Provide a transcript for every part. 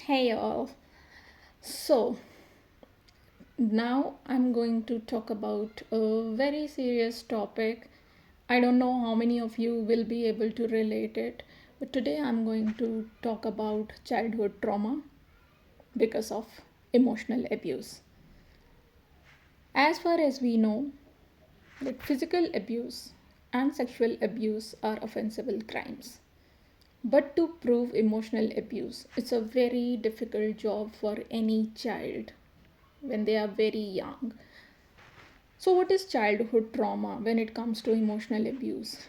Hey all. So, now I'm going to talk about a very serious topic. I don't know how many of you will be able to relate it, but today I'm going to talk about childhood trauma because of emotional abuse. As far as we know, that physical abuse and sexual abuse are offensible crimes. But to prove emotional abuse, it's a very difficult job for any child when they are very young. So, what is childhood trauma when it comes to emotional abuse?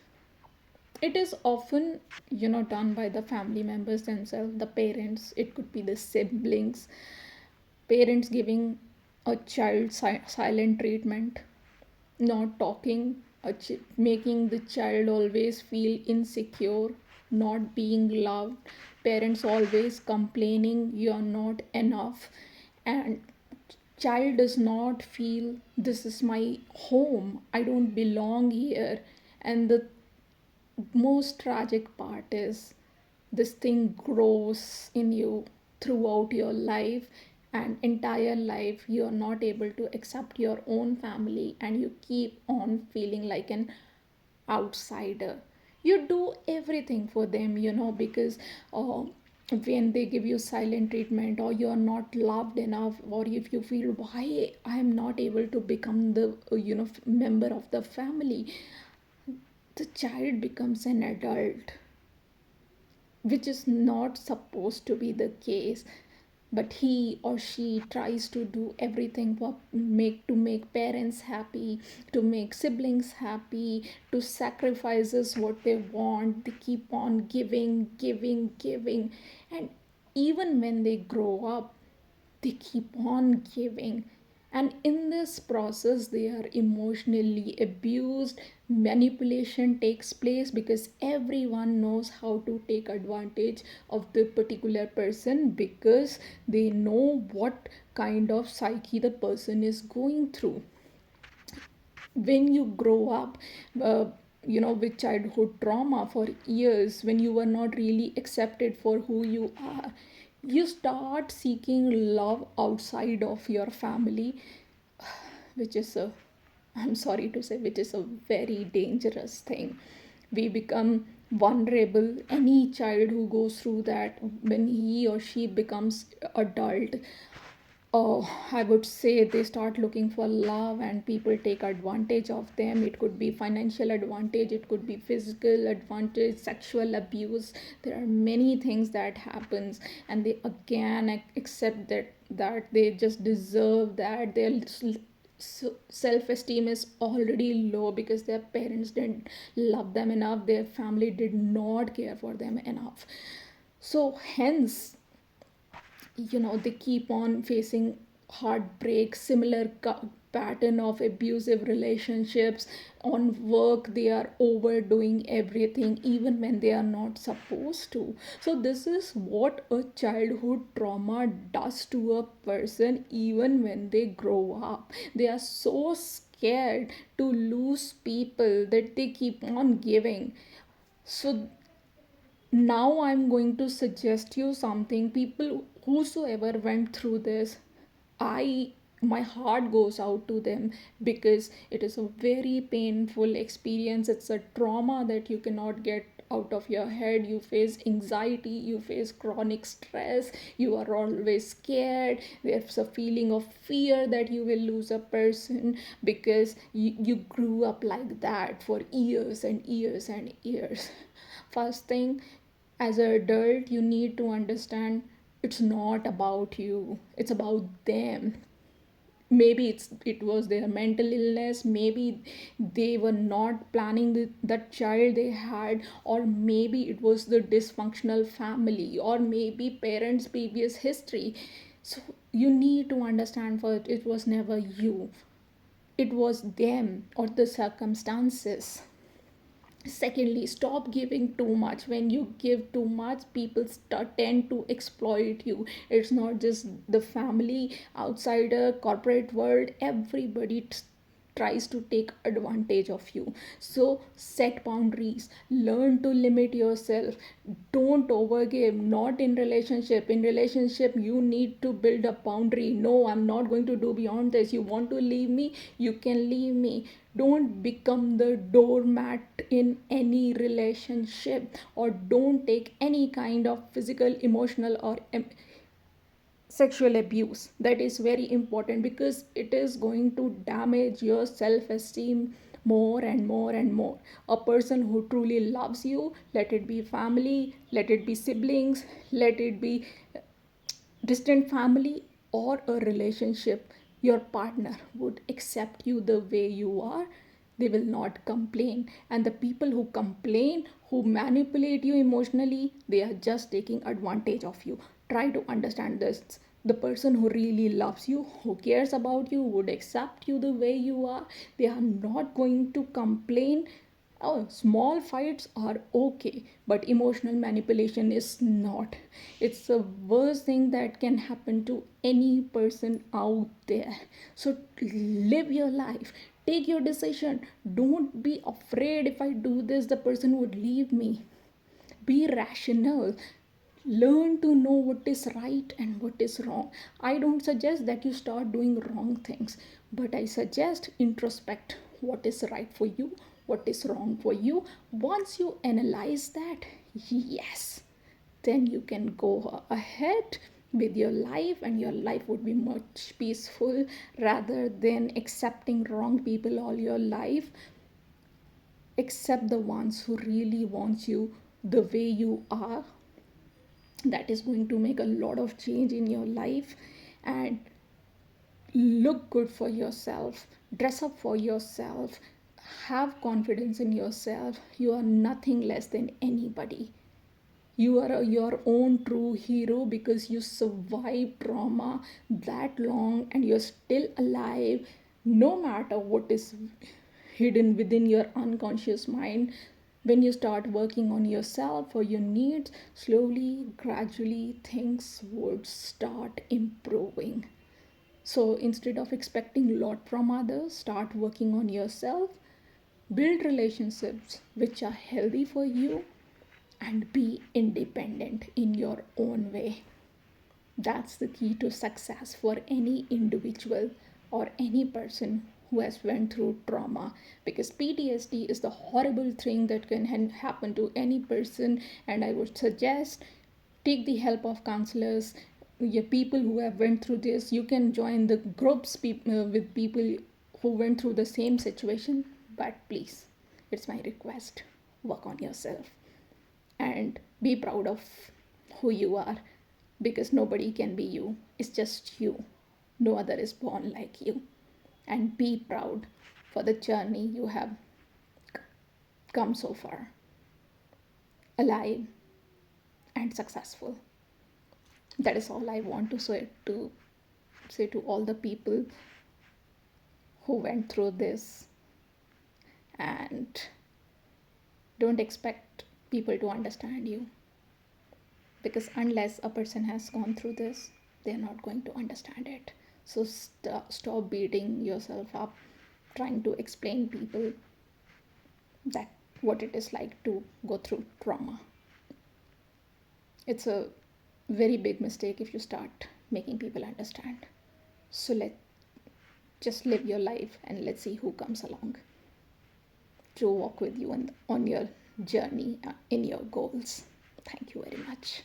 It is often, done by the family members themselves, the parents, it could be the siblings, parents giving a child silent treatment, not talking, making the child always feel insecure, not being loved, parents always complaining you're not enough, and child does not feel this is my home, I don't belong here. And the most tragic part is this thing grows in you throughout your life, and entire life you are not able to accept your own family and you keep on feeling like an outsider. You do everything for them, because when they give you silent treatment, or you're not loved enough, or if you feel why I'm not able to become the member of the family, the child becomes an adult, which is not supposed to be the case. But he or she tries to do everything to make parents happy, to make siblings happy, to sacrifices what they want. They keep on giving, giving, giving, and even when they grow up, they keep on giving. And in this process they are emotionally abused. Manipulation takes place because everyone knows how to take advantage of the particular person, because they know what kind of psyche the person is going through. When you grow up, uh, with childhood trauma for years, when you were not really accepted for who you are, you start seeking love outside of your family, which is a, I'm sorry to say, which is a very dangerous thing. We become vulnerable. Any child who goes through that, when he or she becomes adult, I would say they start looking for love and people take advantage of them. It could be financial advantage, it could be physical advantage, sexual abuse. There are many things that happens, and they again accept that they just deserve that. Their self-esteem is already low because their parents didn't love them enough, their family did not care for them enough. So hence, they keep on facing heartbreak, similar pattern of abusive relationships. On work they are overdoing everything even when they are not supposed to. So this is what a childhood trauma does to a person. Even when they grow up, they are so scared to lose people that they keep on giving. So now I'm going to suggest you something. People whosoever went through this, I my heart goes out to them, because it is a very painful experience. It's a trauma that you cannot get out of your head. You face anxiety, you face chronic stress, you are always scared. There's a feeling of fear that you will lose a person, because you grew up like that for years and years and years. First thing, as an adult you need to understand, it's not about you, it's about them. Maybe it was their mental illness, maybe they were not planning that child they had, or maybe it was the dysfunctional family, or maybe parents previous history. So you need to understand, first it was never you, it was them or the circumstances. Secondly, stop giving too much. When you give too much, people tend to exploit you. It's not just the family, outsider, corporate world, everybody tries to take advantage of you. So set boundaries, learn to limit yourself, don't overgive. Not in relationship. In relationship you need to build a boundary. No, I'm not going to do beyond this. You want to leave me, you can leave me. Don't become the doormat in any relationship, or don't take any kind of physical, emotional, or sexual abuse. That is very important, because it is going to damage your self esteem more and more and more. A person who truly loves you, let it be family, let it be siblings, let it be distant family, or a relationship, your partner would accept you the way you are. They will not complain. And the people who complain, who manipulate you emotionally, they are just taking advantage of you. Try to understand this. The person who really loves you, who cares about you, would accept you the way you are. They are not going to complain. Oh, small fights are okay, but emotional manipulation is not. It's the worst thing that can happen to any person out there. So live your life, take your decision. Don't be afraid, if I do this, the person would leave me. Be rational. Learn to know what is right and what is wrong. I don't suggest that you start doing wrong things, but I suggest introspect what is right for you, what is wrong for you. Once you analyze that, yes, then you can go ahead with your life, and your life would be much peaceful, rather than accepting wrong people all your life. Accept the ones who really want you the way you are. That is going to make a lot of change in your life. And look good for yourself, dress up for yourself, have confidence in yourself. You are nothing less than anybody. You are your own true hero, because you survived trauma that long and you're still alive. No matter what is hidden within your unconscious mind, when you start working on yourself or your needs, slowly, gradually, things would start improving. So instead of expecting a lot from others, start working on yourself, build relationships which are healthy for you, and be independent in your own way. That's the key to success for any individual or any person who has went through trauma, because PTSD is the horrible thing that can happen to any person. And I would suggest take the help of counselors, your people who have went through this. You can join the groups with people who went through the same situation. But please, it's my request, work on yourself and be proud of who you are, because nobody can be you. It's just you. No other is born like you. And be proud for the journey you have come so far, alive and successful. That is all I want to say to all the people who went through this. And don't expect people to understand you, because unless a person has gone through this, they're not going to understand it. So stop beating yourself up trying to explain people that what it is like to go through trauma. It's a very big mistake if you start making people understand. So let just live your life, and let's see who comes along to walk with you on your journey in your goals. Thank you very much.